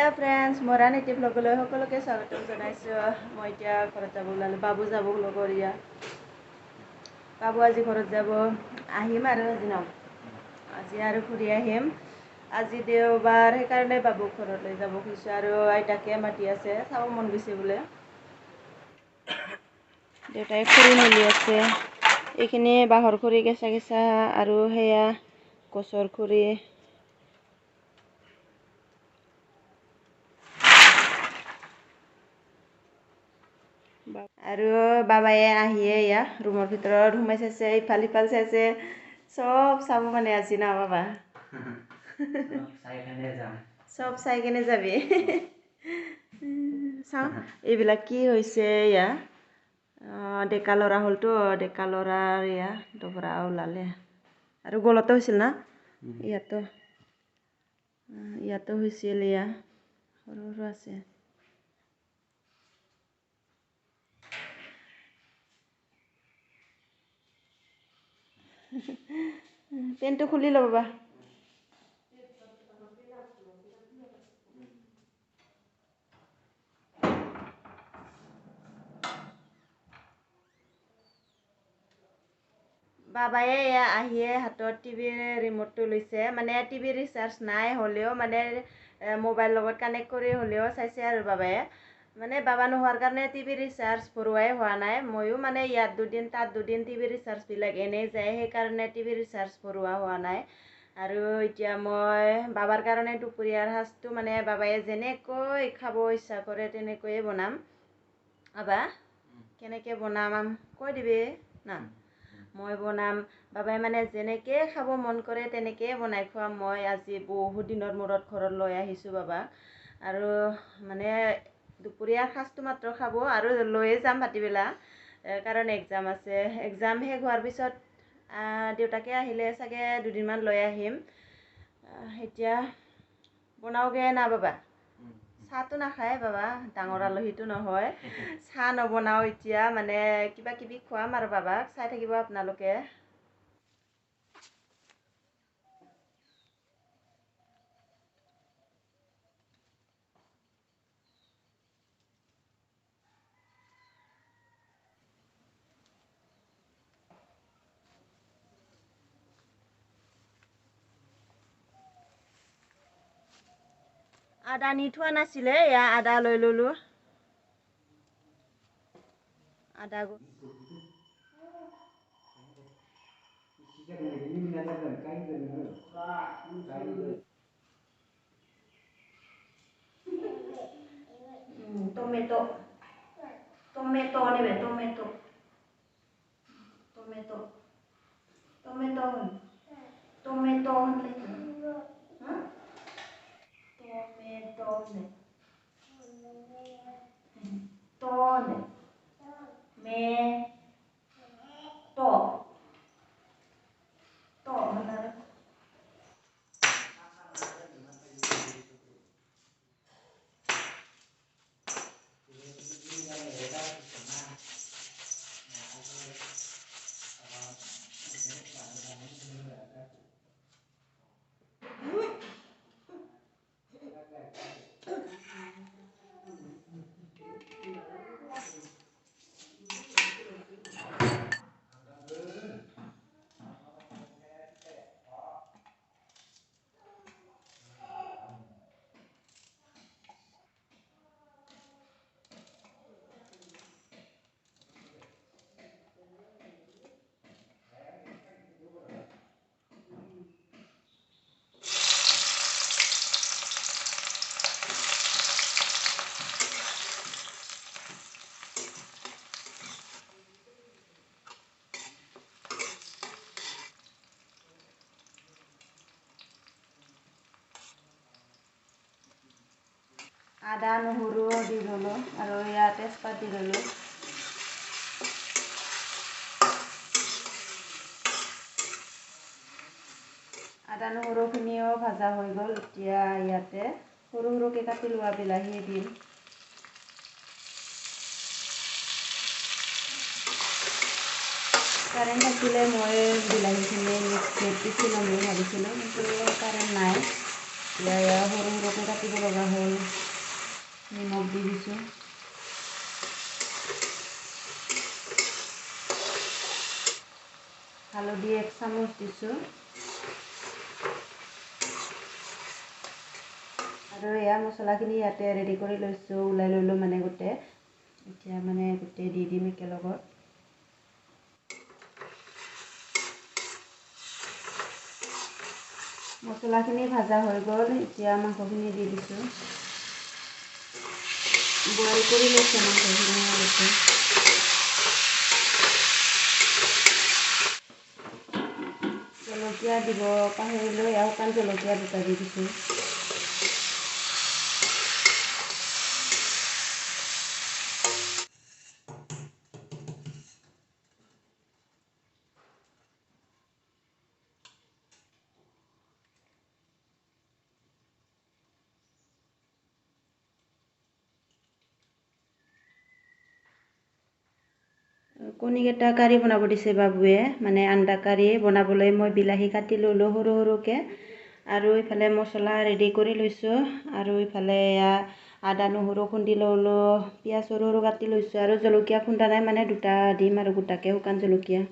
Hello' friends, মৰা নীতি ভ্লগলৈ সকলোকে স্বাগতম জনাইছোঁ। মই এতিয়া ঘৰত যাব ওলালোঁ। বাবু যাব লগৰীয়া। বাবু আজি ঘৰত যাব। আহিম আৰু আজি আৰু ঘূৰি আহিম। আজি দেওবাৰ, সেইকাৰণে বাবুক ঘৰলৈ যাব খুজিছোঁ। আৰু আইতাকে মাতি আছে, চাব মন গৈছে বোলে। দেউতাই খৰি মেলি আছে। এইখিনি বাঁহৰ খৰি কেঁচা কেঁচা আৰু সেয়া গছৰ খৰি। আৰু বাবায়ে আহিয়ে এয়া ৰুমৰ ভিতৰত সোমাই চাইছে, ইফাল সিফাল চাইছে, চব চাব মানে আজি না বাবা। চব চাই কেনে যাবি। চাওঁ এইবিলাক কি হৈছে। এয়া ডেকা ল'ৰা হ'লতো, ডেকা ল'ৰাৰ এয়া দবৰা ওলালে। আৰু গলতো হৈছিল না, ইয়াতো হৈছিল। এয়া সৰু সৰু আছে। পেণ্টটো খুলি ল'ব বা। বাবায়ে আহিয়ে হাতত টিভিৰ ৰিম'টটো লৈছে। মানে টিভিৰ ৰিচাৰ্জ নাই হ'লেও মানে মোবাইল লগত কানেক্ট কৰি হ'লেও চাইছে আৰু বাবায়ে। মানে বাবা নোহোৱাৰ কাৰণে টিভিৰ ৰিচাৰ্জ ভৰোৱাই হোৱা নাই। ময়ো মানে ইয়াত দুদিন তাত দুদিন টিভিৰ ৰিচাৰ্জবিলাক এনেই যায়, সেইকাৰণে টিভিৰ ৰিচাৰ্জ ভৰোৱা হোৱা নাই। আৰু এতিয়া মই বাবাৰ কাৰণে দুপৰীয়াৰ সাজটো মানে বাবায়ে যেনেকৈ খাব ইচ্ছা কৰে তেনেকৈয়ে বনাম। বাবা কেনেকৈ বনাম কৈ দিবি না। মই বনাম, বাবাই মানে যেনেকৈ খাব মন কৰে তেনেকৈয়ে বনাই খুৱাম। মই আজি বহুত দিনৰ মূৰত ঘৰত লৈ আহিছোঁ বাবাক। আৰু মানে দুপৰীয়াৰ সাজটো মাত্ৰ খাব আৰু লৈয়ে যাম ভাটিবেলা, কাৰণ এক্সাম আছে। এক্সাম শেষ হোৱাৰ পিছত দেউতাকে আহিলে চাগে দুদিনমান লৈ আহিম। এতিয়া বনাওঁগৈ না বাবা। চাহটো নাখায় বাবা, ডাঙৰ আলহীটো নহয়। চাহ নবনাওঁ এতিয়া, মানে কিবা কিবি খুৱাম আৰু বাবাক। চাই থাকিব আপোনালোকে। আদা নি থোৱা নাছিলে, এয়া আদা লৈ ল'লোঁ। আদা টমেটো টমেটো নেবে, tomato tomato tomato tomato tomato May to benar. আদা নহৰু দি ল'লোঁ আৰু ইয়াত তেজপাত দি ল'লোঁ। আদা নহৰুখিনিও ভাজা হৈ গ'ল। এতিয়া ইয়াতে সৰু সৰুকৈ কাটি লোৱা বিলাহী দিম। কাৰেণ্ট থাকিলে মই বিলাহীখিনি মিক্সিত পিচি ল'ম বুলি ভাবিছিলোঁ, কিন্তু কাৰেণ্ট নাই। এতিয়া সৰু সৰুকৈ কাটিব লগা হ'ল। নিমখ দি দিছোঁ। হালধি 1 চামুচ দিছোঁ। আৰু এয়া মছলাখিনি ইয়াতে ৰেডি কৰি লৈছোঁ, ওলাই ল'লোঁ মানে গোটেই। এতিয়া মানে গোটেই দি দিম একেলগত। মছলাখিনি ভাজা হৈ গ'ল, এতিয়া মাংসখিনি দি দিছোঁ। বইল কৰি লৈছোঁ মাংসখিনি আগতে। জলকীয়া দিব পাহৰিলোঁ, শুকান জলকীয়া 2টা দি দিছোঁ। কণীকেইটা কাৰী বনাব দিছে বাবুৱে, মানে আন্দা কাৰী বনাবলৈ মই বিলাহী কাটি ল'লোঁ সৰু সৰুকৈ। আৰু ইফালে মছলা ৰেডি কৰি লৈছোঁ। আৰু ইফালে এয়া আদা নহৰু খুন্দি ল'লোঁ, পিঁয়াজ সৰু সৰু কাটি লৈছোঁ। আৰু জলকীয়া খুন্দা নাই, মানে 2টা দিম আৰু গোটাকৈ শুকান জলকীয়া।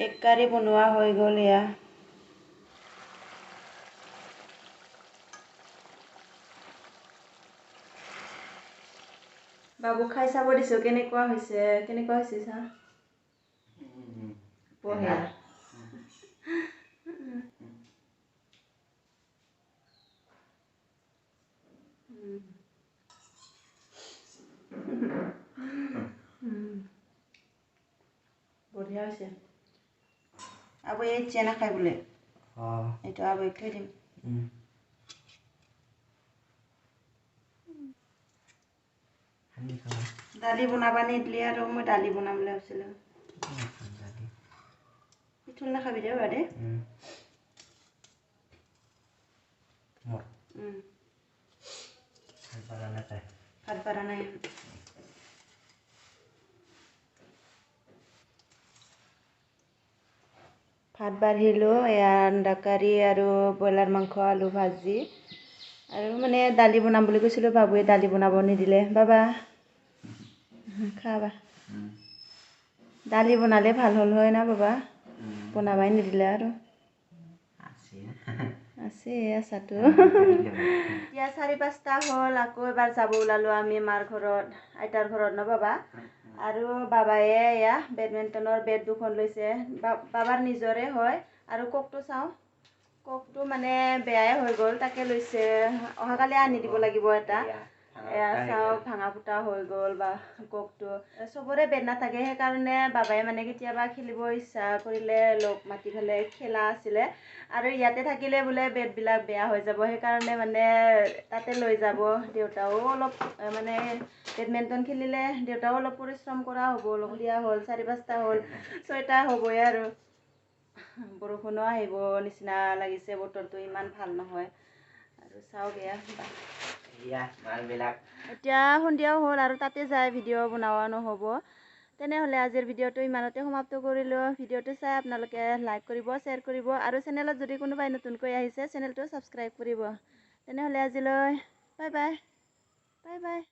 এক কাৰী বনোৱা হৈ গ'ল এয়া। বাবু খাই চাব দিছোঁ, কেনেকুৱা হৈছে চা। বঢ়িয়া। বঢ়িয়া হৈছে। আবু এই চেনা খাই বোলে। এইটো আবুক থৈ দিম। দালি বনাবা নিদিলি আৰু মই দালি বনাম বুলি ভাবিছিলোঁ। পিঠল নাখাবি দে বাদে। ভাত বাঢ়া নাই। ভাত বাঢ়িলোঁ, এয়া আন্দা কাৰী আৰু ব্ৰইলাৰ মাংস আলু ভাজি। আৰু মানে দালি বনাম বুলি কৈছিলোঁ, বাবুৱে দালি বনাব নিদিলে। বাবা খাবা। দালি বনালে ভাল হ'ল হয় না বাবা, বনাবাই নিদিলে আৰু। আছে আছাটো। এতিয়া 4-5টা হ'ল, আকৌ এবাৰ যাব ওলালোঁ আমি মাৰ ঘৰত, আইতাৰ ঘৰত ন বাবা। আৰু বাবায়ে এয়া বেডমিণ্টনৰ বেট 2খন লৈছে। বাবাৰ নিজৰে হয়। আৰু কোকটো চাওঁ, কোকটো মানে বেয়াই হৈ গ'ল, তাকে লৈছে। অহাকালি আনি দিব লাগিব এটা। এয়া চাওঁ, ভাঙা ফুটা হৈ গ'ল বা কোকটো। চবৰে বেট নাথাকে, সেইকাৰণে বাবাই মানে কেতিয়াবা খেলিব ইচ্ছা কৰিলে লগ মাতি পেলাই খেলা আছিলে। আৰু ইয়াতে থাকিলে বোলে বেটবিলাক বেয়া হৈ যাব, সেইকাৰণে মানে তাতে লৈ যাব। দেউতাও অলপ মানে বেডমিণ্টন খেলিলে দেউতাও অলপ পৰিশ্ৰম কৰা হ'ব। দিয়া হ'ল 4-5টা হ'ল, 6টা হ'বই আৰু। বৰষুণো আহিব নিচিনা লাগিছে, বতৰটো ইমান ভাল নহয়। আৰু চাওক এতিয়া সন্ধিয়াও হ'ল আৰু তাতে যায় ভিডিঅ' বনোৱা নহ'ব। তেনেহ'লে আজিৰ ভিডিঅ'টো ইমানতে সমাপ্ত কৰিলোঁ। ভিডিঅ'টো চাই আপোনালোকে লাইক কৰিব, শ্বেয়াৰ কৰিব আৰু চেনেলত যদি কোনোবাই নতুনকৈ আহিছে চেনেলটো ছাবস্ক্ৰাইব কৰিব। তেনেহ'লে আজিলৈ বাই বাই।